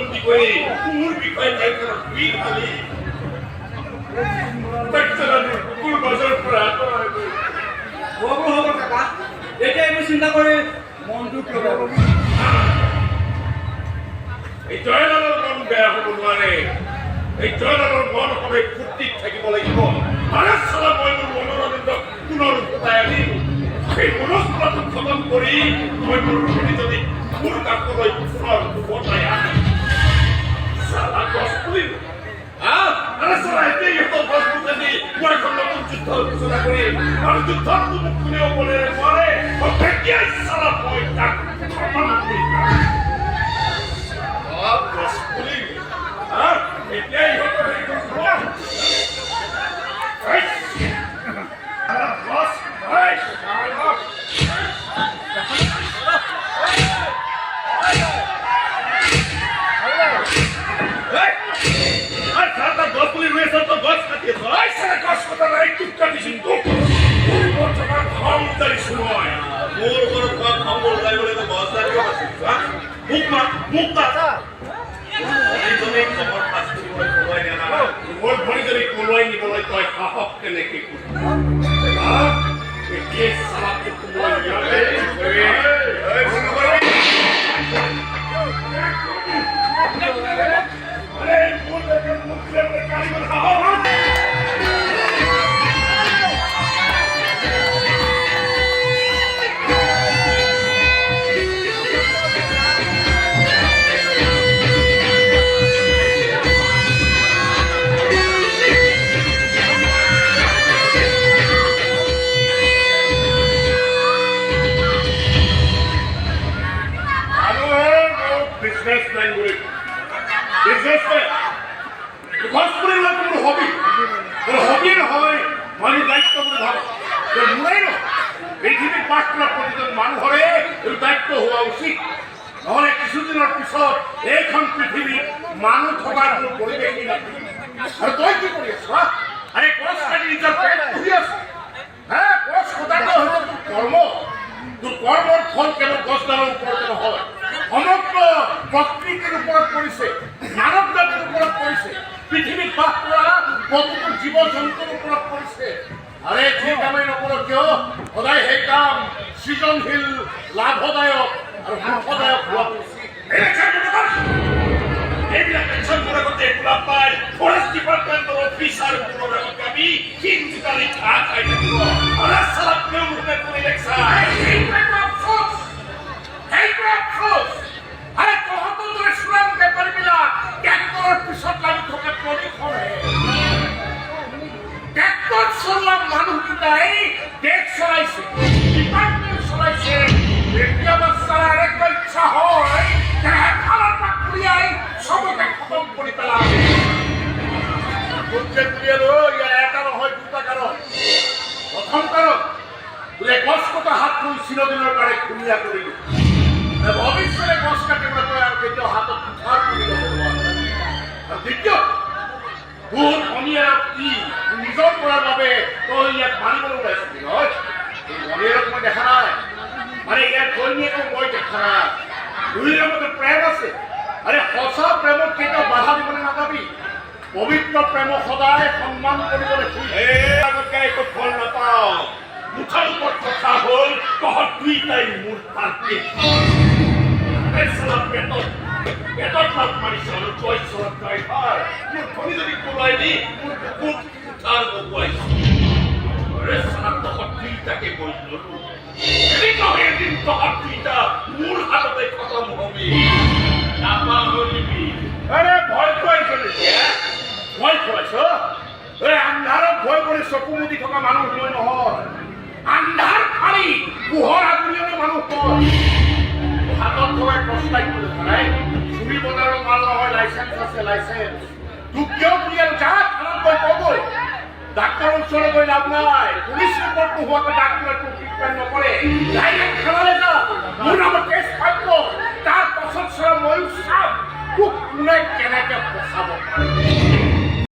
বন্দী কৰে কুকুৰ বিষয় কুকুৰ বাজাৰ পৰে হব কাকা এটাই আমি চিন্তা কৰে মন দুঃখ এই জয়লালৰ মন বেয়া হ'ব নোৱাৰে এই জয়লালৰ মন সদায় ফূৰ্তিত থাকিব লাগিব আৰু চালা মই মোৰ মনোৰঞ্জনক পুনৰ উভতাই আনিম সেই মনস্পৰটো খতম কৰি মই মোৰ যদি মোৰ কাষলৈ পুনৰ উভতাই আনিম চালা গছ পুলিম আৰু চালা এতিয়া ইহঁতৰ গছ পুলি মই এখন নতুন যুদ্ধ ঘোষণা কৰিম আৰু যুদ্ধত মোক কোনেও বলেৰে নোৱাৰে তেতিয়াই চালা মই তাক খতম কৰিম এতিয়াই গছ পুলি রয়েছে তো গছ কাটিয়েছে গছ কথা নাই টুক কাটিছিল তো বর্তমান ক্ষমতারই সময় মোর বড় খবর যাই বলে তো গছ দাঁড়িয়ে আছে মুখ দাদা মোৰ ভৰি যদি কোলোৱাই নিবলৈ তই সাহস কেনেকে পৃথিৱীৰ বাস কৰা প্ৰতিজন মানুহৰে দায়িত্ব হোৱা উচিত নহলে কিছুদিনৰ পিছত এইখন পৃথিৱীত মানুহ থকাৰ কোনো পৰিৱেশ নাথাকিব আৰু তই কি কৰি আছ আৰে গছ কাটি নিজৰ পেট পুহি আছ গছ কটাটো হৈছে তোৰ কৰ্ম তোৰ কৰ্মৰ ফল কেৱল গছডালৰ ওপৰতে নহয় সমগ্ৰ প্ৰকৃতিৰ ওপৰত পৰিছে মানৱ জাতিৰ ওপৰত পৰিছে পৃথিৱীত বাস কৰা প্ৰতিটো জীৱ জন্তুৰ ওপৰত পৰিছে আৰে যে কামেই নকৰো কিয় সদায় সেই কাম সৃজনশীল লাভদায়ক আৰু সুখদায়ক হোৱা উচিত এইবিলাক পেঞ্চন মোৰ আগতে গোলাপ পাই ফৰেষ্ট ডিপাৰ্টমেণ্টৰ অফিচাৰ মোৰ আগতে আমি হিন্দুকালি ঘাঁ খাই থাকিব আৰু চালাক মুখে কৰি লেখা আৰে তহঁতৰ দৰে চোৰাং বেপাৰীবিলাক ট্ৰেক্টৰৰ পিছত লাগি থকা প্ৰদূষণে ট্ৰেক্টৰ চলোৱা মানুহকেইটাই দেশ চলাইছে ডিপাৰ্টমেণ্ট চলাইছে কেতিয়াবা চলাৰ একবাৰ ইচ্ছা হয় এফালৰ পৰা উলিয়াই চবকে খতম কৰি পেলাম ইয়াৰ এটা নহয় দুটা কাৰণ প্ৰথম কাৰণ বোলে গছ কটা হাত লৈ চিৰদিনৰ কাৰণে ধুনীয়া কৰিলো ভৱিষ্যতে গছ কাটিবলৈ তই আৰু কেতিয়াও হাতত উঠাৰ কৰি ল'ব নোৱাৰা আৰু দ্বিতীয় তোৰ ভনীয়েৰক কি নিজৰ কৰাৰ বাবে তই ইয়াক মাৰিবলৈ ওলাইছিলি নহয় ভনীয়েৰক মই দেখা নাই মানে ইয়াৰ ভনীয়েকক মই দেখা নাই দুয়োৰে মতে প্ৰেম আছে আৰে সঁচা প্ৰেমক কেতিয়াও বাধা দিবলৈ নাযাবি পবিত্ৰ প্ৰেমক সদায় সন্মান কৰিবলৈ আগতকৈ একো ফল নাপাওঁ মুঠৰ ওপৰত কথা হ'ল তহঁত দুইটাই মোৰ পাৰ্টি পেটত লাভ মাৰিছে আৰু তই চৰত ড্ৰাইভাৰ মোৰ ধনী যদি কোলাই দি মোৰ বুকুত উঠাৰ বগুৱাইছে তহঁত দুইটাকে গৈ ললো এদিন তহঁত দুইটা মোৰ হাততে খতম হবি নাপাহৰিবি আৰে ভয় খুৱাইছ ভয় খুৱাইছ আন্ধাৰত ভয় কৰি চকু মুদি থকা মানুহ মই নহয় আন্ধাৰ ফালি পোহৰ আগুলিয়নি মানুহ কয় হাতত থকাই প্ৰস্তাৱ কৰি ধৰাই চুৰি বজাৰৰ মাল নহয় লাইচেন্স আছে লাইচেন্স তোক কিয় বুলিয়াল যা থানাত গৈ কবই ডাক্তৰৰ ওচৰলৈ গৈ লাভ নাই পুলিচ ৰিপৰ্ট নোহোৱাকৈ ডাক্তৰে তোক ট্ৰিটমেণ্ট নকৰে ডাইৰেক্ট থানালৈ যা মোৰ নামত কেছ ফাইল কৰ তাৰ পাছত চৰা ময়ো চাম তোক কোনে কেনেকে বচাব পাৰে